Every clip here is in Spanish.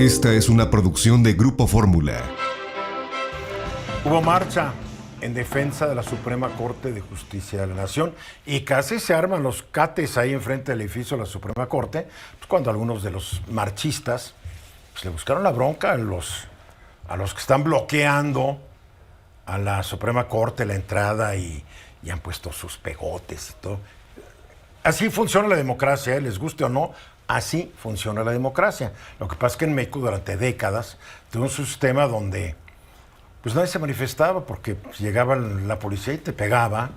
Esta es una producción de Grupo Fórmula. Hubo marcha en defensa de la Suprema Corte de Justicia de la Nación y casi se arman los cates ahí enfrente del edificio de la Suprema Corte, pues cuando algunos de los marchistas pues, le buscaron la bronca a los que están bloqueando a la Suprema Corte la entrada y han puesto sus pegotes y todo. Así funciona la democracia, les guste o no. Así funciona la democracia. Lo que pasa es que en México durante décadas tuvimos un sistema donde pues nadie se manifestaba porque pues, llegaba la policía y te pegaba.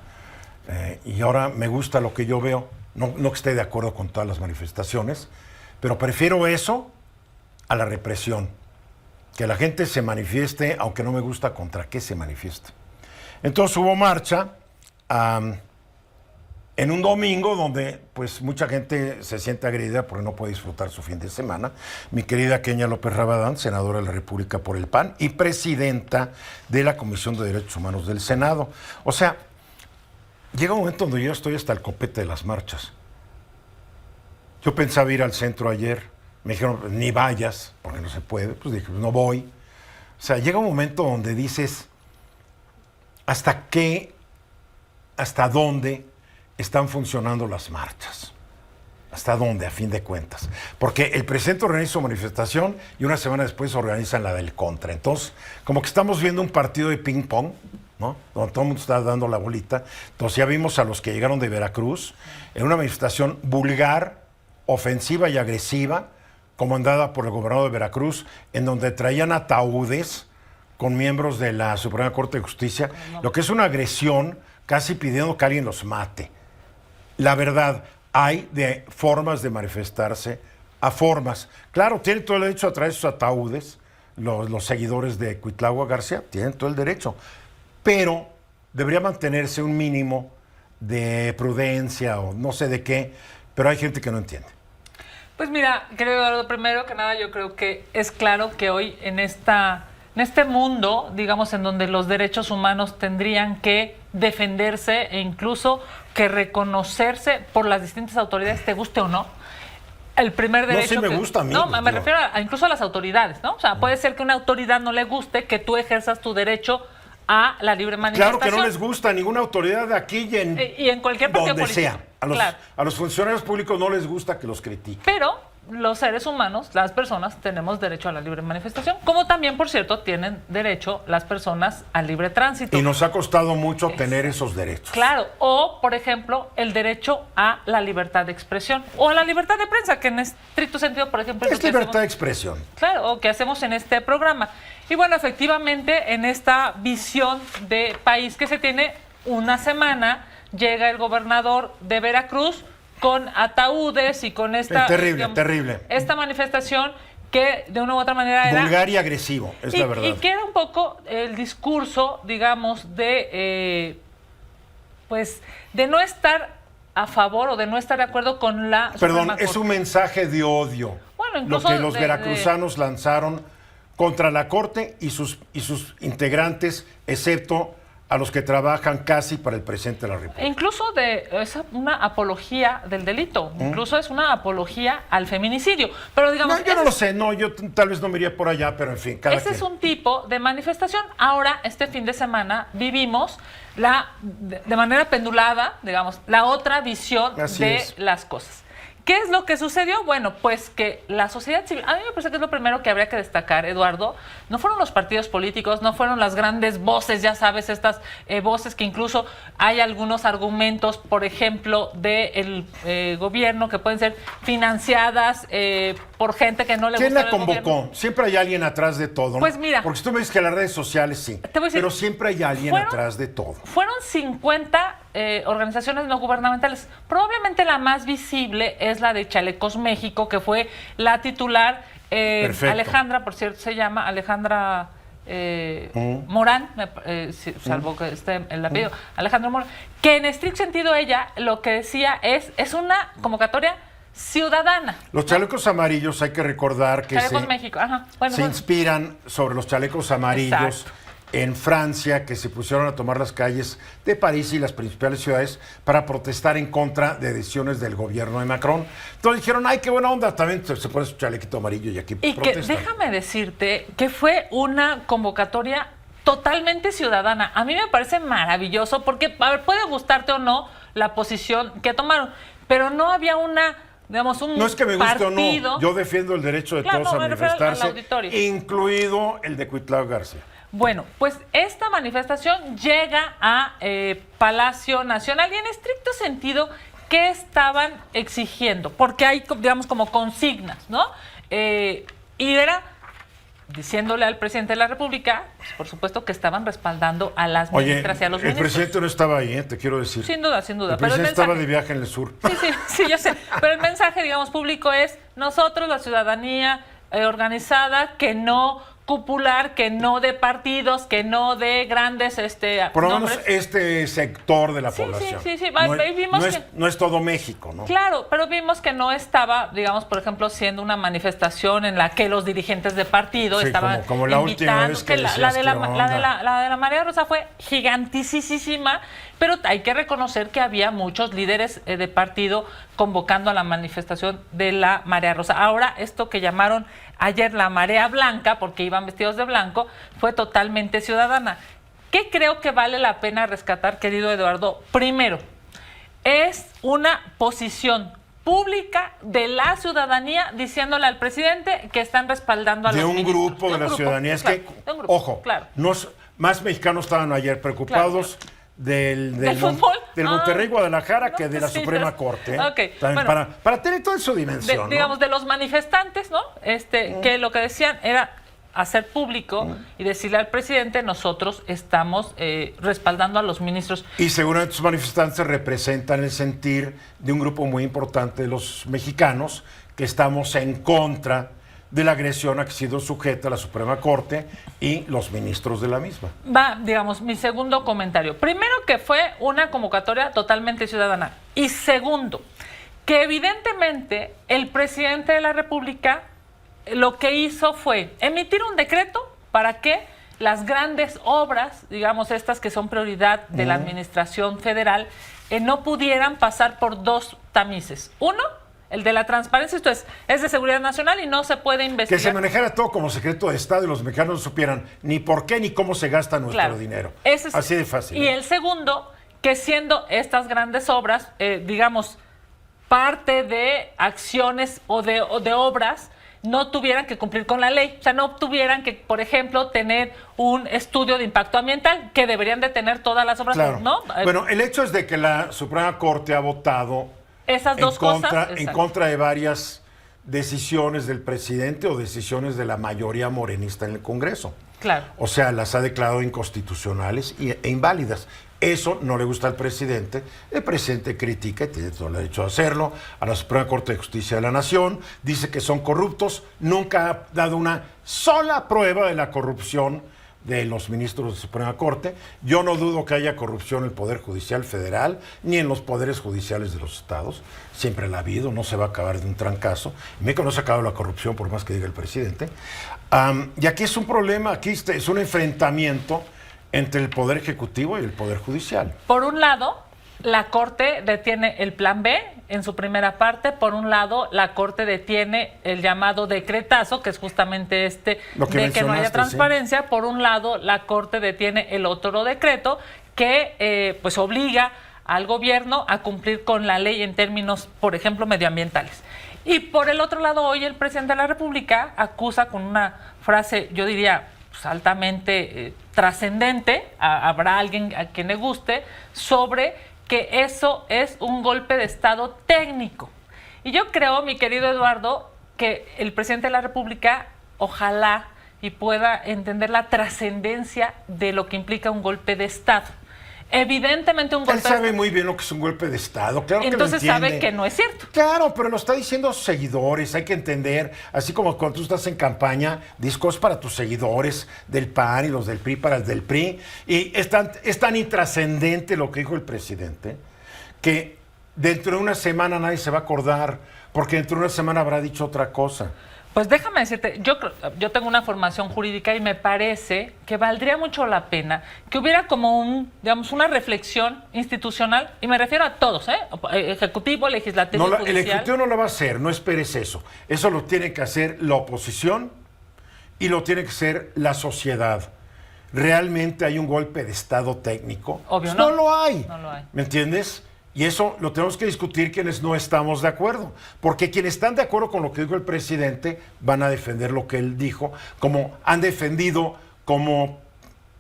Y ahora me gusta lo que yo veo. No que esté de acuerdo con todas las manifestaciones, pero prefiero eso a la represión. Que la gente se manifieste, aunque no me gusta contra qué se manifieste. Entonces hubo marcha en un domingo donde pues mucha gente se siente agredida porque no puede disfrutar su fin de semana. Mi querida Kenia López Rabadán, senadora de la República por el PAN y presidenta de la Comisión de Derechos Humanos del Senado. O sea, llega un momento donde yo estoy hasta el copete de las marchas. Yo pensaba ir al centro ayer, me dijeron ni vayas porque no se puede, pues dije no voy. O sea, llega un momento donde dices ¿hasta dónde están funcionando las marchas? ¿Hasta dónde, a fin de cuentas? Porque el presidente organiza su manifestación y una semana después organizan la del contra. Entonces, como que estamos viendo un partido de ping-pong, ¿no? Donde todo el mundo está dando la bolita. Entonces ya vimos a los que llegaron de Veracruz en una manifestación vulgar, ofensiva y agresiva, comandada por el gobernador de Veracruz, en donde traían ataúdes con miembros de la Suprema Corte de Justicia, lo que es una agresión, casi pidiendo que alguien los mate. La verdad, hay de formas de manifestarse a formas. Claro, tienen todo el derecho a traer sus ataúdes, los seguidores de Cuitlahua García, tienen todo el derecho, pero debería mantenerse un mínimo de prudencia o no sé de qué, pero hay gente que no entiende. Pues mira, querido Eduardo, primero que nada yo creo que es claro que hoy en este mundo, digamos, en donde los derechos humanos tendrían que defenderse e incluso que reconocerse por las distintas autoridades, te guste o no, el primer derecho... No, sí me gusta a mí. No, me refiero incluso a las autoridades, ¿no? O sea, puede ser que una autoridad no le guste que tú ejerzas tu derecho a la libre manifestación. Claro que no les gusta a ninguna autoridad de aquí y en cualquier partido donde político. Sea. A los funcionarios públicos no les gusta que los critiquen. Pero los seres humanos, las personas, tenemos derecho a la libre manifestación, como también, por cierto, tienen derecho las personas al libre tránsito. Y nos ha costado mucho tener esos derechos. Claro, o, por ejemplo, el derecho a la libertad de expresión, o a la libertad de prensa, que en estricto sentido, por ejemplo... Es libertad de expresión. Claro, o que hacemos en este programa. Y bueno, efectivamente, en esta visión de país que se tiene, una semana llega el gobernador de Veracruz con ataúdes y con esta... Terrible. Esta manifestación que de una u otra manera era... vulgar y agresivo, es la verdad. Y que era un poco el discurso, digamos, de pues de no estar a favor o de no estar de acuerdo con la Perdón, es un mensaje de odio. Bueno, incluso lo que los veracruzanos lanzaron contra la Corte y sus integrantes, excepto a los que trabajan casi para el presidente de la República. Incluso es una apología del delito, incluso es una apología al feminicidio. Pero digamos, no, yo no lo sé, yo tal vez no me iría por allá, pero en fin, cada ese quien. Es un tipo de manifestación. Ahora, este fin de semana, vivimos de manera pendulada, digamos, la otra visión las cosas. ¿Qué es lo que sucedió? Bueno, pues que la sociedad civil, a mí me parece que es lo primero que habría que destacar, Eduardo, no fueron los partidos políticos, no fueron las grandes voces, ya sabes, estas voces que incluso hay algunos argumentos, por ejemplo, del gobierno que pueden ser financiadas por gente que no le gusta. ¿Quién la convocó? Siempre hay alguien atrás de todo, ¿no? Pues mira. Porque si tú me dices que las redes sociales sí, te voy a decir, pero siempre hay alguien atrás de todo. Fueron 50 organizaciones no gubernamentales. Probablemente la más visible es la de Chalecos México, que fue la titular, Alejandra, por cierto, se llama Alejandra Morán, salvo que esté el apellido, Alejandra Morán, que en estricto sentido ella lo que decía es una convocatoria ciudadana. Los chalecos amarillos, hay que recordar que Chalecos México, ajá. Bueno, se inspiran sobre los chalecos amarillos. Exacto. en Francia, que se pusieron a tomar las calles de París y las principales ciudades para protestar en contra de decisiones del gobierno de Macron. Entonces dijeron, ay, qué buena onda, también se pone su chalequito amarillo y aquí protestan. Que déjame decirte que fue una convocatoria totalmente ciudadana. A mí me parece maravilloso porque, a ver, puede gustarte o no la posición que tomaron, pero no había digamos, un no es que me guste partido. o no, yo defiendo el derecho de todos a manifestarse, incluido el de Cuitlao García. Bueno, pues esta manifestación llega a Palacio Nacional y en estricto sentido, ¿qué estaban exigiendo? Porque hay, digamos, como consignas, ¿no? Y era diciéndole al presidente de la República, pues, por supuesto, que estaban respaldando a las ministras y a los ministros. El presidente no estaba ahí, te quiero decir. Sin duda, sin duda. El presidente estaba de viaje en el sur. Sí, yo sé. Pero el mensaje, digamos, público es nosotros, la ciudadanía organizada, que no cupular, que no de partidos, que no de grandes por lo nombres. menos este sector de la población. Sí. No es todo México, ¿no? Claro, pero vimos que no estaba, digamos, por ejemplo, siendo una manifestación en la que los dirigentes de partido estaban como la última vez que la de la Marea Rosa fue gigantísima, pero hay que reconocer que había muchos líderes de partido convocando a la manifestación de la Marea Rosa. Ahora, esto que llamaron ayer la Marea Blanca, porque iban vestidos de blanco, fue totalmente ciudadana. ¿Qué creo que vale la pena rescatar, querido Eduardo? Primero, es una posición pública de la ciudadanía diciéndole al presidente que están respaldando a los ministros. De un grupo de la ciudadanía. Es que, ojo, más mexicanos estaban ayer preocupados del fútbol, del Monterrey Guadalajara que de la Suprema Corte. Okay. También bueno, para tener toda su dimensión. Digamos, de los manifestantes, ¿no? Que lo que decían era hacer público y decirle al presidente, nosotros estamos respaldando a los ministros. Y seguramente sus manifestantes representan el sentir de un grupo muy importante de los mexicanos que estamos en contra de la agresión a que ha sido sujeta la Suprema Corte y los ministros de la misma. Va, digamos, mi segundo comentario. Primero, que fue una convocatoria totalmente ciudadana. Y segundo, que evidentemente el presidente de la República lo que hizo fue emitir un decreto para que las grandes obras, digamos estas que son prioridad de la administración federal, no pudieran pasar por dos tamices. Uno, el de la transparencia, esto es de seguridad nacional y no se puede investigar. Que se manejara todo como secreto de Estado y los mexicanos no supieran ni por qué ni cómo se gasta nuestro dinero. Así de fácil. Y el segundo, que siendo estas grandes obras, digamos, parte de acciones o de obras, no tuvieran que cumplir con la ley. O sea, no tuvieran que, por ejemplo, tener un estudio de impacto ambiental, que deberían de tener todas las obras, claro. ¿no? Bueno, el hecho es de que la Suprema Corte ha votado esas dos cosas en contra de varias decisiones del presidente o decisiones de la mayoría morenista en el Congreso. Claro. O sea, las ha declarado inconstitucionales e inválidas. Eso no le gusta al presidente. El presidente critica, y tiene todo el derecho a hacerlo, a la Suprema Corte de Justicia de la Nación. Dice que son corruptos. Nunca ha dado una sola prueba de la corrupción de los ministros de Suprema Corte. Yo no dudo que haya corrupción en el Poder Judicial Federal, ni en los poderes judiciales de los estados. Siempre la ha habido, no se va a acabar de un trancazo. En México no se ha acabado la corrupción, por más que diga el presidente. Y aquí es un problema, aquí es un enfrentamiento entre el Poder Ejecutivo y el Poder Judicial. Por un lado, la Corte detiene el Plan B en su primera parte. Por un lado, la Corte detiene el llamado decretazo, que es justamente de que no haya transparencia. Sí. Por un lado, la Corte detiene el otro decreto que pues obliga al gobierno a cumplir con la ley en términos, por ejemplo, medioambientales. Y por el otro lado, hoy el presidente de la República acusa con una frase, yo diría, pues, altamente trascendente, habrá alguien a quien le guste, sobre que eso es un golpe de Estado técnico. Y yo creo, mi querido Eduardo, que el presidente de la República ojalá y pueda entender la trascendencia de lo que implica un golpe de Estado. Evidentemente un golpe de Estado. Él sabe muy bien lo que es un golpe de Estado, claro que lo entiende. Entonces sabe que no es cierto. Claro, pero lo está diciendo a sus seguidores, hay que entender, así como cuando tú estás en campaña, discos para tus seguidores del PAN y los del PRI para el del PRI, y es tan intrascendente lo que dijo el presidente, que dentro de una semana nadie se va a acordar, porque dentro de una semana habrá dicho otra cosa. Pues déjame decirte, yo tengo una formación jurídica y me parece que valdría mucho la pena que hubiera como digamos, una reflexión institucional, y me refiero a todos, ejecutivo, legislativo, no, judicial. El ejecutivo no lo va a hacer, no esperes eso. Eso lo tiene que hacer la oposición y lo tiene que hacer la sociedad. ¿Realmente hay un golpe de Estado técnico? Obvio, Pues no. No lo hay. No lo hay. ¿Me entiendes? Y eso lo tenemos que discutir quienes no estamos de acuerdo. Porque quienes están de acuerdo con lo que dijo el presidente van a defender lo que él dijo, como han defendido como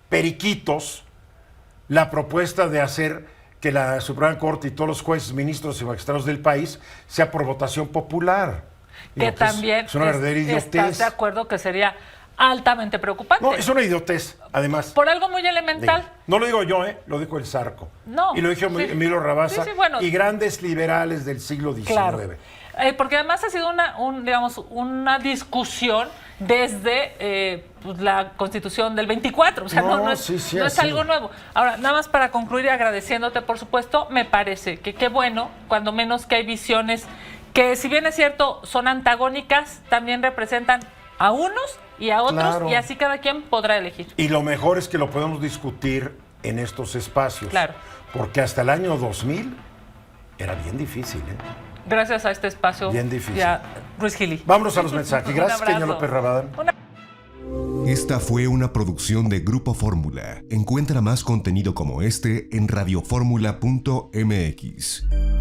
periquitos la propuesta de hacer que la Suprema Corte y todos los jueces, ministros y magistrados del país sea por votación popular. Que también es una verdadera idiotez. ¿Estás de acuerdo que sería altamente preocupante? No, es una idiotez, además. Por algo muy elemental. No lo digo yo, lo dijo el Zarco. No. Y lo dijo Sí. Emilio Rabasa. Sí, bueno. Y grandes liberales del siglo XIX. Claro. Porque además ha sido una discusión desde pues, la Constitución del 24. O sea, no es algo nuevo. Ahora, nada más para concluir y agradeciéndote, por supuesto, me parece que qué bueno, cuando menos que hay visiones que, si bien es cierto, son antagónicas, también representan a unos y a otros, Claro. y así cada quien podrá elegir. Y lo mejor es que lo podemos discutir en estos espacios. Claro. Porque hasta el año 2000 era bien difícil, Gracias a este espacio. Bien difícil. Y a Ruiz Gili. Vámonos a los mensajes. Gracias, Un abrazo. Kenia López Rabadán. Esta fue una producción de Grupo Fórmula. Encuentra más contenido como este en radioformula.mx.